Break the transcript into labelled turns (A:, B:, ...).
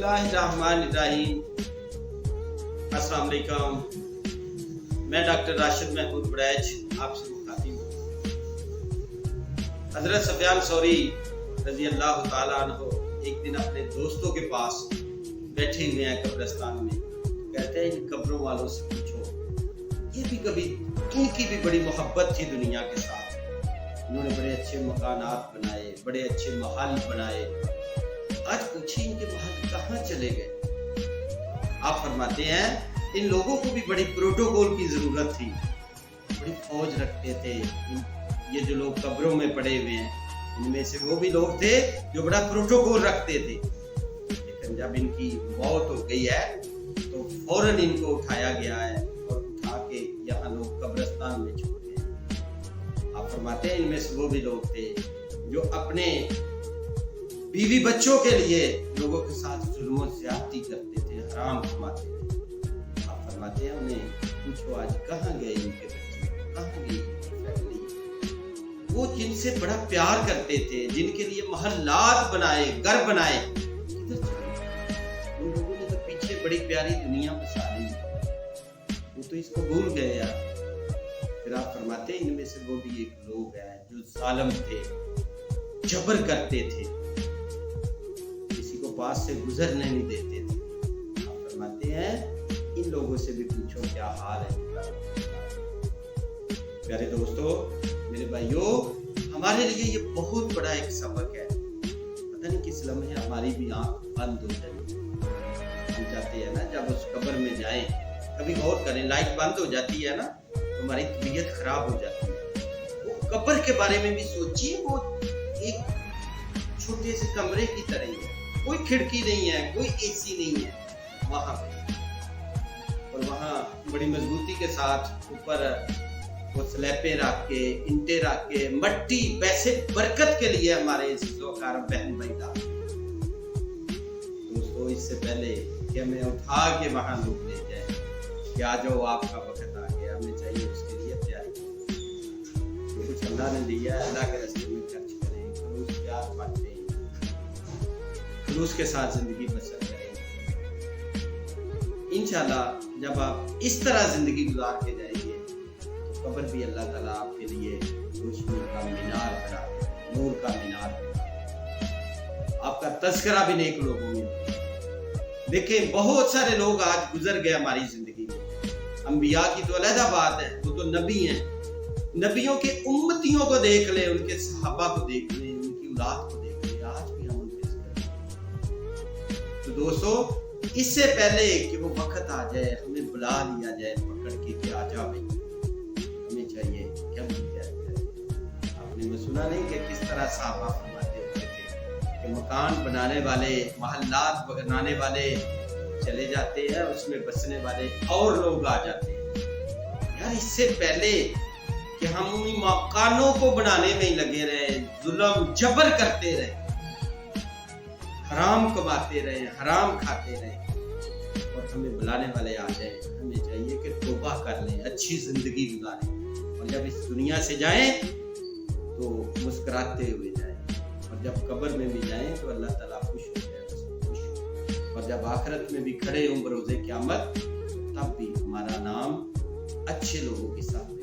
A: बिस्मिल्लाहिर्रहमानिर्रहीम। अस्सलाम वालेकुम। मैं डॉक्टर राशिद महमूद बुरैज आपसे मुखातिब हूँ। हजरत सुफियान सौरी रजी अल्लाह ताला अन्हु एक दिन अपने दोस्तों के पास बैठे हुए हैं कब्रिस्तान में। कहते हैं इन कब्रों वालों से पूछो, ये भी कभी इनकी भी बड़ी मोहब्बत थी दुनिया के साथ। इन्होंने बड़े अच्छे मकानात बनाए, बड़े अच्छे महल बनाए। आज पूछिए इनके महल कहाँ चले गए। आप फरमाते हैं इन लोगों को भी बड़ी प्रोटोकॉल की जरूरत थी, बड़ी फौज रखते थे। ये जो लोग कब्रों में पड़े हुए हैं इनमें से वो भी लोग थे जो बड़ा प्रोटोकॉल रखते थे। लेकिन जब इनकी मौत हो गई है तो फौरन इनको उठाया गया है और उठा के यहाँ लोग कब्रिस्तान में छोड़ गए। आप फरमाते हैं इनमें से वो भी लोग थे जो अपने बीवी बच्चों के लिए लोगों के साथ जुल्म ज्यादती करते थे, हराम कमाते थे। आप फरमाते हैं उन्हें पूछो आज कहाँ गए इनके बच्चे, कहाँ गई इनकी फैमिली। वो जिनसे बड़ा प्यार करते थे, जिनके लिए महल्लात बनाए, घर बनाए, किधर चले गए? उन लोगों ने तो पीछे बड़ी प्यारी दुनिया बसा ली, वो तो इसको भूल गए यार। फिर आप फरमाते हैं इनमें से वो भी एक लोग हैं जो जालिम थे, जबर करते थे, पास से गुजरने नहीं देते थे। आप फरमाते हैं इन लोगों से भी पूछो क्या हाल है। प्यारे दोस्तों, मेरे भाइयों, हमारे लिए ये बहुत बड़ा एक सबक है। पता नहीं किस लम्हे हमारी भी आंख बंद हो जाती है ना, जब उस कब्र में जाएं। कभी गौर करें, लाइट बंद हो जाती है ना तो हमारी तबीयत खराब हो जाती है। वो कब्र के बारे में भी सोचिए, वो एक छोटे से कमरे की तरह ही है, कोई खिड़की नहीं है, कोई एसी नहीं है वहां पे। और वहां बड़ी मजबूती के साथ ऊपर वो स्लैबें रख के, इंटे रख के, मट्टी वैसे बरकत के लिए हमारे बहन भाई डाल। दोस्तों, इससे पहले कि हमें उठा के वहां लोग ले जाए कि आ जाओ आपका वक्त आ गया, हमें चाहिए उसके लिए तैयारी। जो कुछ अल्लाह ने दिया है अल्लाह के रास्ते में खर्च करें, खलूस प्यार बांटें, उसके साथ जिंदगी बसर करें। इंशाल्लाह जब आप इस तरह जिंदगी गुजार के जाएंगे तो कब्र भी अल्लाह ताला आपके लिए रोशनी का मीनार बना, नूर का मीनार बना। आपका तज़किरा भी नेक लोगों में। देखें, बहुत सारे लोग आज गुजर गए हमारी जिंदगी में। अंबिया की तो अलग बात है, वो तो नबी हैं। नबियों के उम्मतियों को देख ले, उनके सहाबा को देख ले, उनकी औलाद को देख ले। आज भी हम तो दोस्तों, इससे पहले कि वो वक्त आ जाए, हमें बुला लिया जाए पकड़ के कि आ जा भाई, हमें चाहिए क्या मिल जाए। आपने में सुना नहीं कि किस तरह साहबा फरमाते होते थे कि मकान बनाने वाले, महल्लात बनाने वाले चले जाते हैं, उसमें बसने वाले और लोग आ जाते हैं। यार, इससे पहले कि हम उन मकानों को बनाने में ही लगे रहे, जुल्म जबर करते रहे, हराम कमाते रहे, हराम खाते रहे, और हमें बुलाने वाले आ जाए, हमें चाहिए कि तौबा कर लें, अच्छी जिंदगी गुजारें, और जब इस दुनिया से जाएं तो मुस्कुराते हुए जाएं, और जब कब्र में भी जाएं तो अल्लाह ताला खुश हो जाए, खुश। और जब आखिरत में भी खड़े हों बरोज़े क़यामत, तब भी हमारा नाम अच्छे लोगों के साथ